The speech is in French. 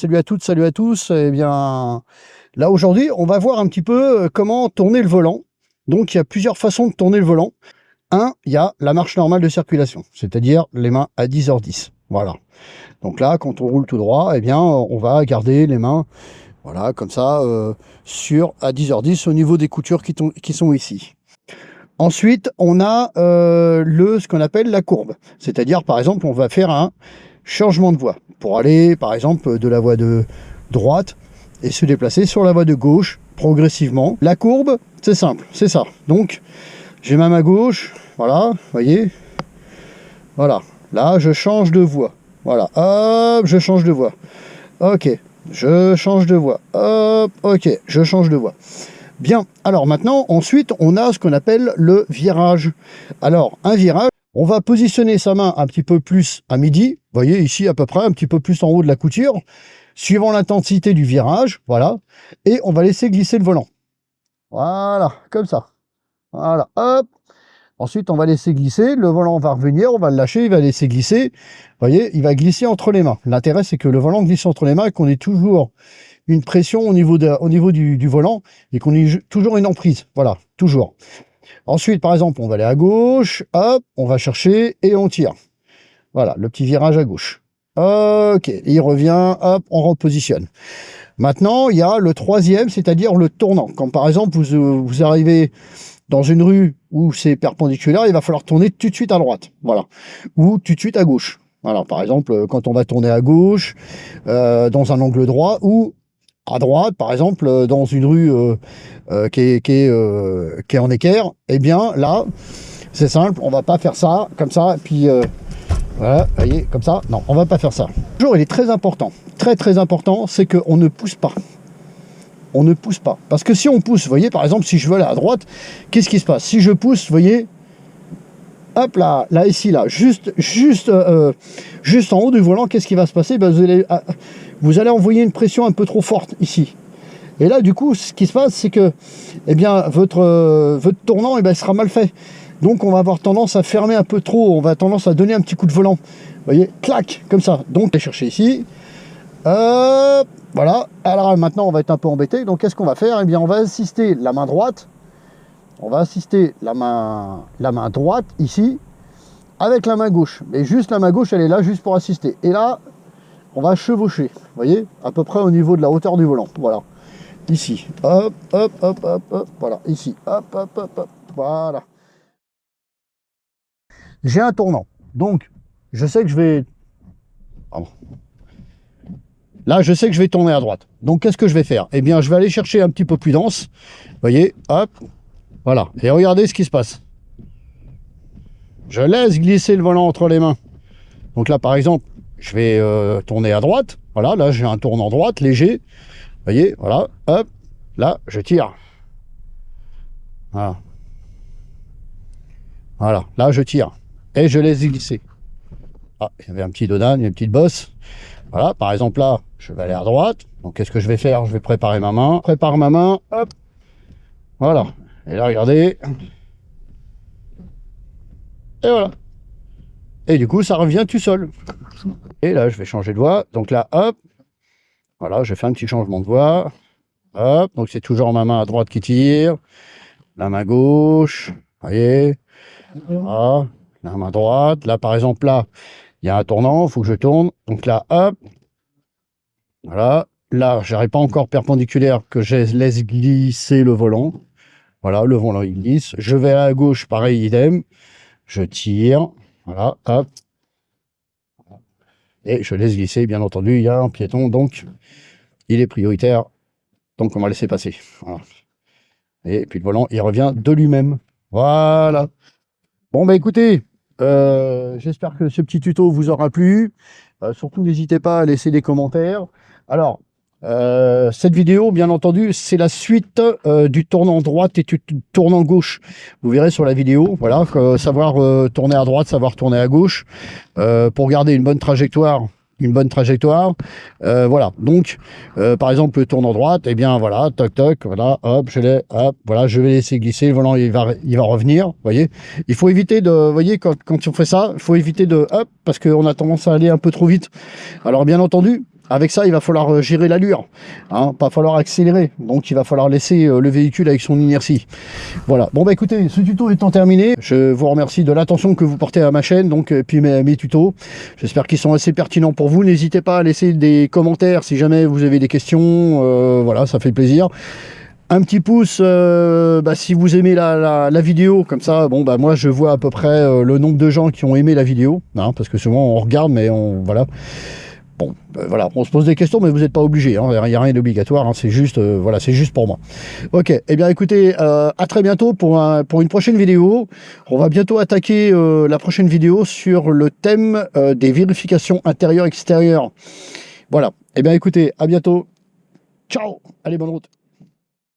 salut à toutes, salut à tous. Eh bien, là aujourd'hui, on va voir un petit peu comment tourner le volant. Donc, il y a plusieurs façons de tourner le volant. Il y a la marche normale de circulation, c'est-à-dire les mains à 10h10. Voilà. Donc là, quand on roule tout droit, eh bien, on va garder les mains, voilà, comme ça, à 10h10 au niveau des coutures qui sont ici. Ensuite, on a ce qu'on appelle la courbe. C'est-à-dire, par exemple, on va faire un changement de voie pour aller, par exemple, de la voie de droite et se déplacer sur la voie de gauche progressivement. La courbe, c'est simple, c'est ça. Donc, j'ai ma main gauche, voilà, vous voyez. Voilà, là, je change de voie. Voilà, hop, je change de voie. Ok, je change de voie. Hop, ok, je change de voie. Bien, alors maintenant, ensuite, on a ce qu'on appelle le virage. Alors, un virage, on va positionner sa main un petit peu plus à midi, vous voyez ici à peu près, un petit peu plus en haut de la couture, suivant l'intensité du virage, voilà, et on va laisser glisser le volant. Voilà, comme ça. Voilà, hop. Ensuite, on va laisser glisser, le volant va revenir, on va le lâcher, il va laisser glisser. Vous voyez, il va glisser entre les mains. L'intérêt, c'est que le volant glisse entre les mains et qu'on ait toujours une pression au niveau du volant et qu'on ait toujours une emprise. Voilà, toujours. Ensuite, par exemple, on va aller à gauche, hop, on va chercher et on tire. Voilà, le petit virage à gauche. Ok, il revient, hop, on repositionne. Maintenant, il y a le troisième, c'est-à-dire le tournant. Quand par exemple, vous arrivez dans une rue où c'est perpendiculaire, il va falloir tourner tout de suite à droite. Voilà. Ou tout de suite à gauche. Voilà, par exemple, quand on va tourner à gauche, dans un angle droit, ou à droite, par exemple, dans une rue qui est en équerre, eh bien là, c'est simple, on va pas faire ça, comme ça, et puis voilà, vous voyez, comme ça. Non, on va pas faire ça. Toujours, il est très important, très important, c'est qu'on ne pousse pas. On ne pousse pas. Parce que si on pousse, vous voyez, par exemple, si je veux aller à droite, qu'est-ce qui se passe? Si je pousse, vous voyez, hop là, là, ici, là, juste en haut du volant, qu'est-ce qui va se passer? Ben, vous allez envoyer une pression un peu trop forte ici. Et là, du coup, ce qui se passe, c'est que, eh bien, votre tournant, eh ben, sera mal fait. Donc, on va avoir tendance à fermer un peu trop. On va tendance à donner un petit coup de volant. Vous voyez, clac, comme ça. Donc, je vais chercher ici. Voilà. Alors, maintenant, on va être un peu embêté. Donc, qu'est-ce qu'on va faire? Eh bien, on va assister la main droite. On va assister la main droite ici avec la main gauche. Mais juste la main gauche, elle est là juste pour assister. Et là, on va chevaucher. Vous voyez, à peu près au niveau de la hauteur du volant. Voilà. Ici. Hop, hop, hop, hop, hop. Voilà. Ici. Hop, hop, hop, hop. Voilà. J'ai un tournant. Donc, je sais que je vais... Pardon. Là, je sais que je vais tourner à droite. Donc, qu'est-ce que je vais faire? Eh bien, je vais aller chercher un petit peu plus dense. Vous voyez, hop. Voilà. Et regardez ce qui se passe. Je laisse glisser le volant entre les mains. Donc là, par exemple, je vais tourner à droite. Voilà, là, j'ai un tournant droite, léger. Vous voyez, voilà, hop. Là, je tire. Voilà. Voilà, là, je tire. Et je laisse glisser. Ah, il y avait un petit dodan, une petite bosse. Voilà, par exemple, là, je vais aller à droite. Donc, qu'est-ce que je vais faire? Je vais préparer ma main. Prépare ma main, hop. Voilà. Et là, regardez. Et voilà. Et du coup, ça revient tout seul. Et là, je vais changer de voie. Donc là, hop. Voilà, je fais un petit changement de voie. Hop. Donc, c'est toujours ma main à droite qui tire. La main gauche. Vous voyez. Voilà. La main droite. Là, par exemple, là, il y a un tournant. Il faut que je tourne. Donc là, hop. Voilà. Là, je n'arrive pas encore perpendiculaire que je laisse glisser le volant. Voilà, le volant, il glisse. Je vais à gauche, pareil, idem. Je tire. Voilà, hop. Et je laisse glisser, bien entendu, il y a un piéton, donc il est prioritaire. Donc on va laisser passer. Voilà. Et puis le volant, il revient de lui-même. Voilà. Bon, bah écoutez, j'espère que ce petit tuto vous aura plu. Surtout, n'hésitez pas à laisser des commentaires. Alors, cette vidéo, bien entendu, c'est la suite du tournant droite et du tournant gauche. Vous verrez sur la vidéo, voilà, savoir tourner à droite, savoir tourner à gauche, pour garder une bonne trajectoire. Voilà, donc par exemple le tournant droite, eh bien voilà, toc toc, voilà, hop, voilà, je vais laisser glisser, le volant il va revenir, vous voyez. Il faut éviter de, vous voyez, quand on fait ça, il faut éviter de, hop, parce qu'on a tendance à aller un peu trop vite. Alors bien entendu, avec ça, il va falloir gérer l'allure, hein, pas falloir accélérer, donc il va falloir laisser le véhicule avec son inertie. Voilà, bon bah écoutez, ce tuto étant terminé, je vous remercie de l'attention que vous portez à ma chaîne, donc puis mes tutos, j'espère qu'ils sont assez pertinents pour vous. N'hésitez pas à laisser des commentaires si jamais vous avez des questions, voilà, ça fait plaisir. Un petit pouce si vous aimez la vidéo, comme ça, bon bah moi je vois à peu près le nombre de gens qui ont aimé la vidéo, hein, parce que souvent on regarde, mais voilà. Bon, voilà, on se pose des questions, mais vous n'êtes pas obligé, hein, il n'y a rien d'obligatoire, hein, c'est juste, voilà, c'est juste pour moi. Ok, eh bien écoutez, à très bientôt pour une prochaine vidéo. On va bientôt attaquer la prochaine vidéo sur le thème des vérifications intérieures-extérieures. Voilà, eh bien écoutez, à bientôt. Ciao, allez, bonne route.